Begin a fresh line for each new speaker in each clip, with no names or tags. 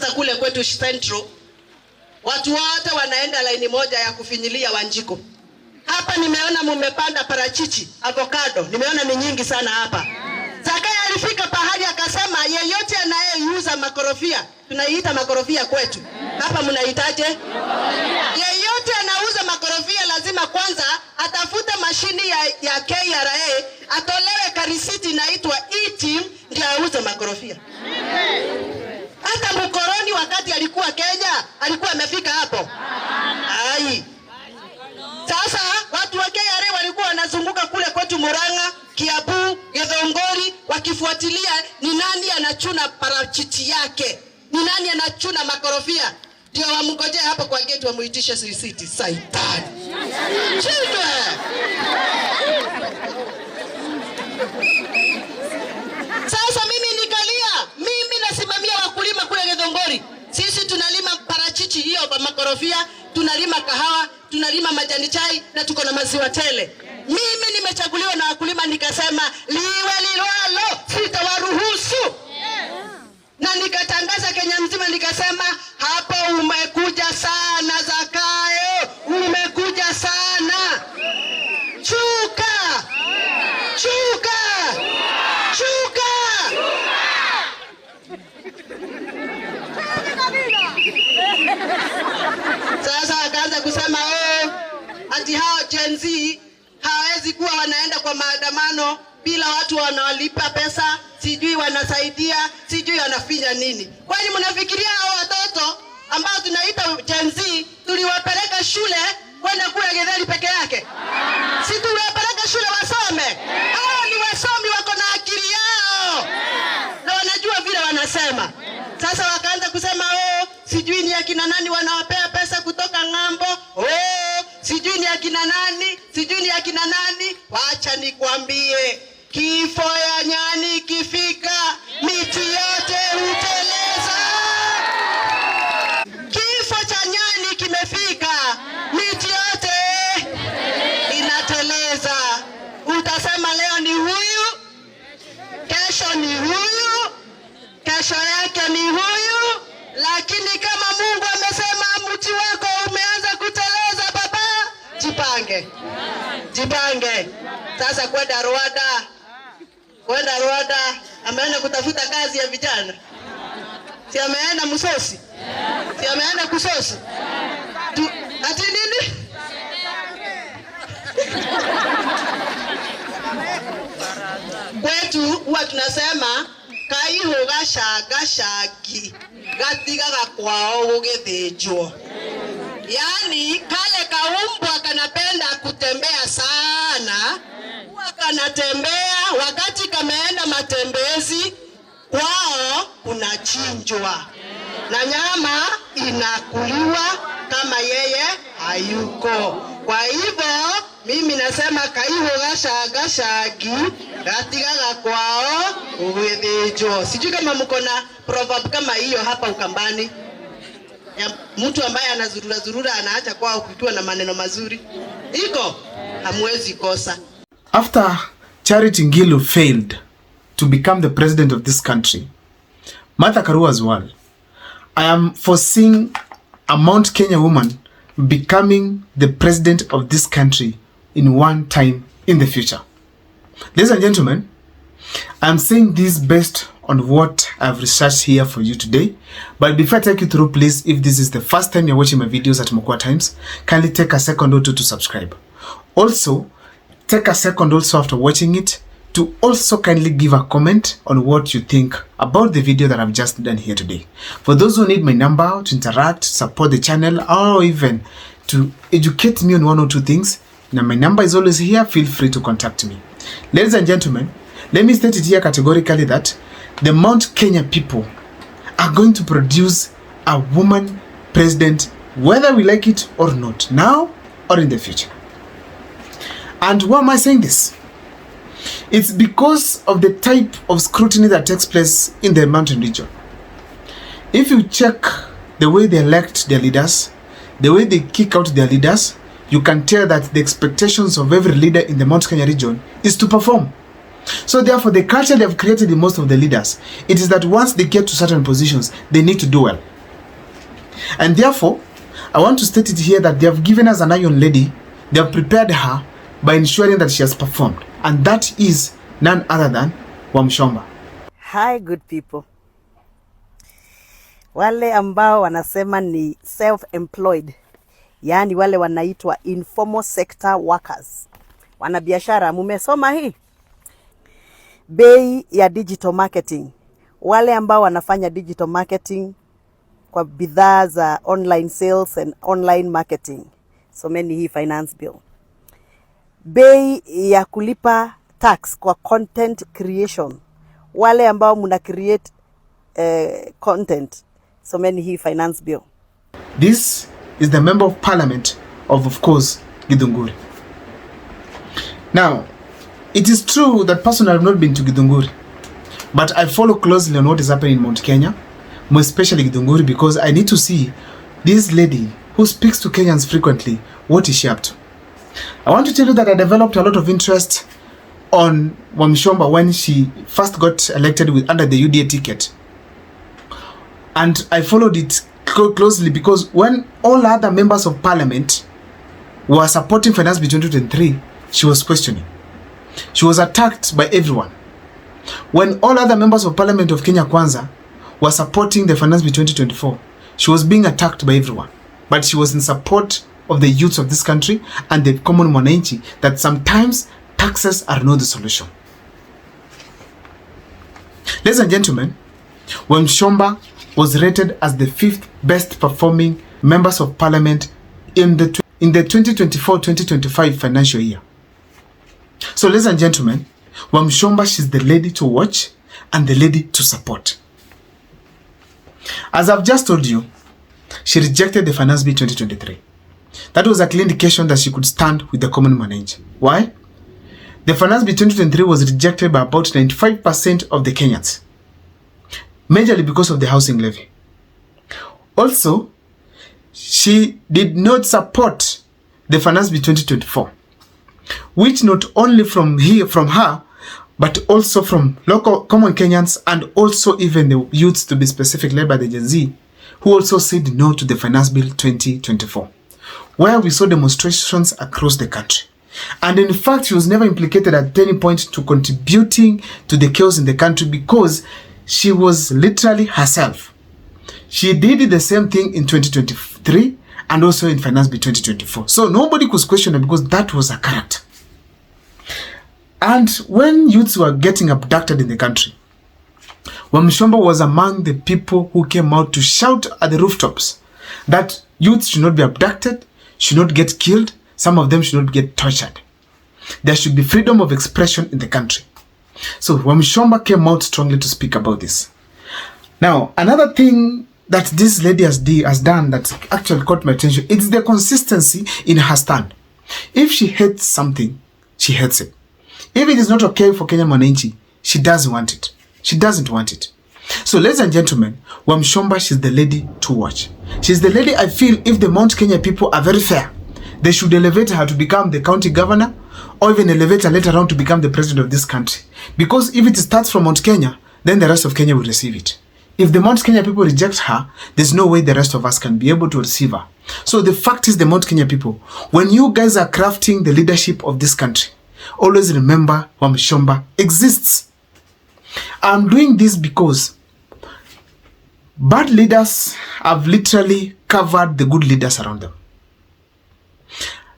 Sasa kule kwetu Central watu wote wanaenda laini moja ya kufinyilia Wanjiko. Hapa nimeona mumepanda parachichi, avocado. Nimeona ni nyingi sana hapa. Sakaya alifika pahali akasema yeyote anayeuza makorofia, tunaiita makorofia kwetu. Hapa mnaitaje? Yeyote anauza makorofia lazima kwanza atafute mashini ya KRA, atolewe karisiti inaitwa e-team ndio auze makorofia. Hata mkoroni wakati alikuwa Kenya, alikuwa amefika hapo. Ai. Sasa watu wa KRA walikuwa wanazunguka kule kwetu Murang'a, Kiambu, Githunguri wakifuatilia ni nani anachuna parachichi yake, ni nani anachuna makorofia. Ndio wamngojee hapo kwa gate wamuitishe risiti. Saitani. Chinde. Sasa mimi nasimamia wakulima kule Githunguri. Sisi tunalima parachichi hiyo makorofia, tunalima kahawa, tunalima majani chai na tuko na maziwa tele. Mimi nimechaguliwa na wakulima nikasema liwe liwalo sitawaruhusu. Na nikatangaza Kenya mzima nikasema hapo umekuja sana Zakayo, umekuja sana. Chuka. Chuka. Chuka. Sasa akaanza kusema ati hao Gen Z hawezi kuwa wanaenda kwa maandamano bila watu wanawalipa pesa, sijui wanasaidia, sijui wanafinya nini. Kwani mnafikiria hao watoto ambao tunaita Gen Z tuliwapeleka shule kwenda kula Githeri peke yake? Si tuliwapeleka shule wasome? Hao ni wasomi, wako na akili yao na wanajua vile wanasema. Sasa wakaanza kusema sijui ni akina nani wanawapea pesa kutoka ng'ambo. Sijui ni akina nani, sijui ni akina nani. Wacha nikwambie, kifo ya nyani kifika, miti yote huteleza. Kifo cha nyani kimefika, miti yote inateleza. Utasema leo ni huyu, kesho ni huyu, kesho yake ni huyu. Lakini kama Mungu amesema mti wako umeanza kuteleza baba, jipange. Jipange. Sasa kwenda Rwanda, ameenda kutafuta kazi ya vijana. Si ameenda Musosi? Si ameenda Kusosi? Ati nini? Kwetu huwa tunasema kaiho gashagi gatigaga kwao gugithĩnjwo. Yani kale kaumbwa kanapenda kutembea sana, huwa kanatembea wakati kameenda matembezi kwao kunachinjwa na nyama inakuliwa kama yeye hayuko. Kwa hivyo mimi nasema kaiho gashagi gatigaga kwao gugithĩnjwo. Sijui kama mko na proverb kama hiyo hapa Ukambani, ya mtu ambaye anazurura anaacha kwao kukiwa na maneno mazuri. Iko hamwezi kosa.
After Charity Ngilu failed to become the president of this country, Martha Karua as well, I am foreseeing a Mount Kenya woman becoming the president of this country in one time in the future. Ladies and gentlemen, I'm saying this based on what I've researched here for you today. But before I take you through, please, if this is the first time you're watching my videos at Mokwa Times, kindly take a second or two to subscribe. Also, take a second also after watching it to also kindly give a comment on what you think about the video that I've just done here today. For those who need my number to interact, support the channel, or even to educate me on one or two things, now my number is always here. Feel free to contact me. Ladies and gentlemen, let me state it here categorically that the Mount Kenya people are going to produce a woman president, whether we like it or not, now or in the future. And why am I saying this? It's because of the type of scrutiny that takes place in the mountain region. If you check the way they elect their leaders, the way they kick out their leaders, you can tell that the expectations of every leader in the Mount Kenya region is to perform. So therefore, the culture they have created in most of the leaders, it is that once they get to certain positions, they need to do well. And therefore, I want to state it here that they have given us an iron lady. They have prepared her by ensuring that she has performed. And that is none other than Wamuchomba.
Hi good people. Wale ambao wanasema ni self-employed, yaani wale wanaitwa informal sector workers, wanabiashara, mumesoma hii bei ya digital marketing. Wale ambao wanafanya digital marketing kwa bidhaa za online sales and online marketing, someni hii finance bill. Bei ya kulipa tax kwa content creation, wale ambao muna create content, someni hii finance bill.
This is the member of parliament of course, Githunguri. Now, it is true that personally I have not been to Githunguri, but I follow closely on what is happening in Mount Kenya, more especially Githunguri, because I need to see this lady who speaks to Kenyans frequently, what is she up to? I want to tell you that I developed a lot of interest on Wamuchomba when she first got elected under the UDA ticket. And I followed it closely because when all other members of parliament were supporting Finance Bill 2023, she was questioning. She was attacked by everyone. When all other members of parliament of Kenya Kwanza were supporting the Finance Bill 2024, she was being attacked by everyone. But she was in support of the youth of this country and the common mwananchi, that sometimes taxes are not the solution. Ladies and gentlemen, Wamuchomba was rated as the 5th best performing members of parliament in the 2024-2025 financial year. So ladies and gentlemen, Wamuchomba, she's the lady to watch and the lady to support. As I've just told you, she rejected the Finance Bill 2023. That was a clear indication that she could stand with the common mwananchi. Why? The Finance Bill 2023 was rejected by about 95% of the Kenyans, majorly because of the housing levy. Also, she did not support the Finance Bill 2024, which not only from her, but also from local common Kenyans and also even the youths, to be specific, led by the Gen Z, who also said no to the Finance Bill 2024, where we saw demonstrations across the country. And in fact, she was never implicated at any point to contributing to the chaos in the country, because she was literally herself. She did the same thing in 2023 and also in Finance Bill 2024. So nobody could question her because that was her character. And when youths were getting abducted in the country, Wamuchomba was among the people who came out to shout at the rooftops that youths should not be abducted, should not get killed, some of them should not get tortured. There should be freedom of expression in the country. So Wamuchomba came out strongly to speak about this. Now, another thing that this lady has done that actually caught my attention, it's the consistency in her stand. If she hates something, she hates it. If it is not okay for Kenya mwananchi, she doesn't want it. She doesn't want it. So ladies and gentlemen, Wamuchomba, she's the lady to watch. She's the lady I feel if the Mount Kenya people are very fair, they should elevate her to become the county governor, or even elevate her later on to become the president of this country. Because if it starts from Mount Kenya, then the rest of Kenya will receive it. If the Mount Kenya people reject her, there's no way the rest of us can be able to receive her. So the fact is, the Mount Kenya people, when you guys are crafting the leadership of this country, always remember Wamuchomba exists. I'm doing this because bad leaders have literally covered the good leaders around them.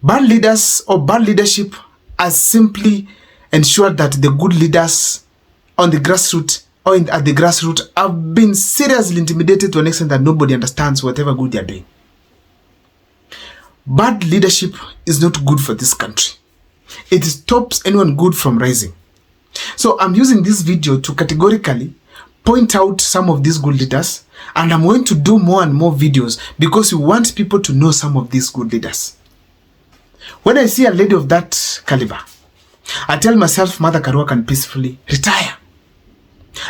Bad leaders or bad leadership has simply ensured that the good leaders on the grassroots or at the grassroots have been seriously intimidated to an extent that nobody understands whatever good they are doing. Bad leadership is not good for this country. It stops anyone good from rising. So I'm using this video to categorically point out some of these good leaders, and I'm going to do more and more videos because we want people to know some of these good leaders. When I see a lady of that caliber, I tell myself Martha Karua can peacefully retire.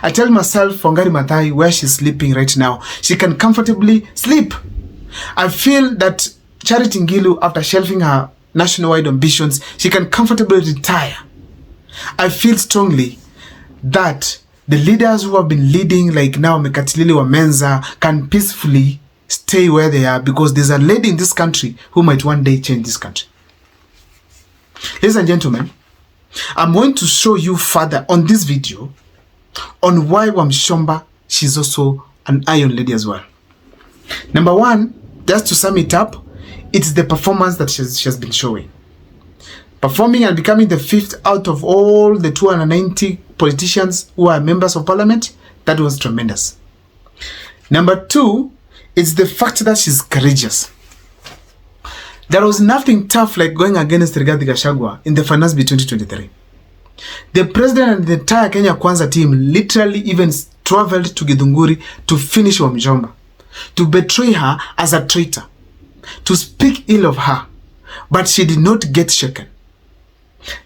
I tell myself Wangari Maathai, where she's sleeping right now, she can comfortably sleep. I feel that Charity Ngilu, after shelving her nationwide ambitions, she can comfortably retire. I feel strongly that the leaders who have been leading, like now Mekatilili Wamenza, can peacefully stay where they are, because there's a lady in this country who might one day change this country. Ladies and gentlemen, I'm going to show you further on this video on why Wamuchomba, she's also an iron lady as well. Number one, just to sum it up, it's the performance that she has been showing. Performing and becoming the 5th out of all the 290 politicians who are members of parliament, that was tremendous. Number two, it's the fact that she's courageous. There was nothing tough like going against Rigathi Gachagua in the finance bill 2023. The president and the entire Kenya Kwanza team literally even traveled to Githunguri to finish Wamuchomba, to betray her as a traitor, to speak ill of her, but she did not get shaken.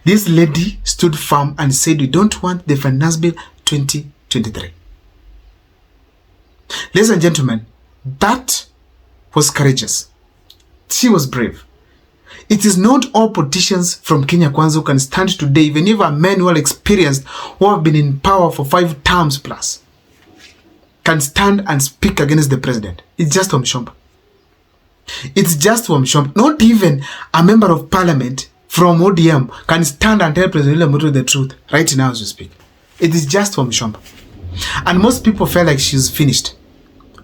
This lady stood firm and said, we don't want the finance bill 2023. Ladies and gentlemen, that was courageous. She was brave. It is not all politicians from Kenya Kwanza who can stand today, even if are men who are experienced, who have been in power for 5 terms plus, can stand and speak against the president. It's just Wamuchomba. It's just Wamuchomba. Not even a member of parliament from ODM can stand and tell President William Ruto the truth right now as we speak. It is just Wamuchomba. And most people felt like she's finished.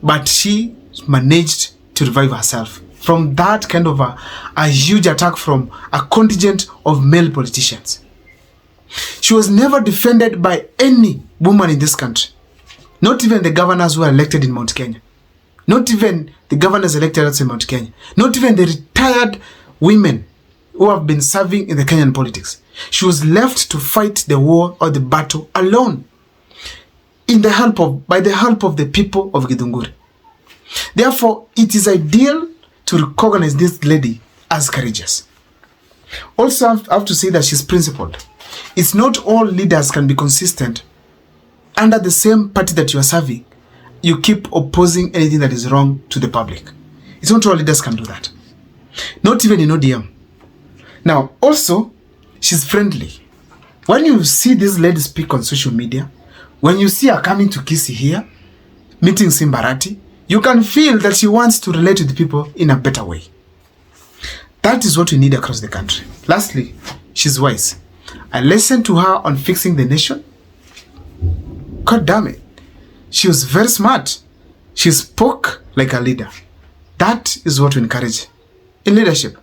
But she managed to revive herself from that kind of a huge attack from a contingent of male politicians. She was never defended by any woman in this country. Not even the governors who are elected in Mount Kenya. Not even the governors elected outside Mount Kenya. Not even the retired women who have been serving in the Kenyan politics. She was left to fight the war or the battle alone, by the help of the people of Githunguri. Therefore, it is ideal to recognize this lady as courageous. Also, I have to say that she's principled. It's not all leaders can be consistent under the same party that you are serving. You keep opposing anything that is wrong to the public. It's not all leaders can do that. Not even in ODM. Now, also, she's friendly. When you see this lady speak on social media, when you see her coming to Kisii here, meeting Simbarati, you can feel that she wants to relate to the people in a better way. That is what we need across the country. Lastly, she's wise. I listened to her on fixing the nation. God damn it. She was very smart. She spoke like a leader. That is what we encourage in leadership.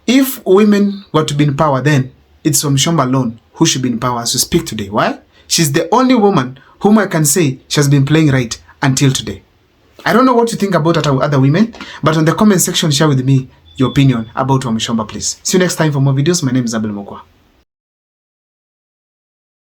If women were to be in power, then it's Wamuchomba alone who should be in power as we speak today. Why? She's the only woman whom I can say she has been playing right until today. I don't know what you think about other women, but on the comment section, share with me your opinion about Wamuchomba, please. See you next time for more videos. My name is Abel Mokwa.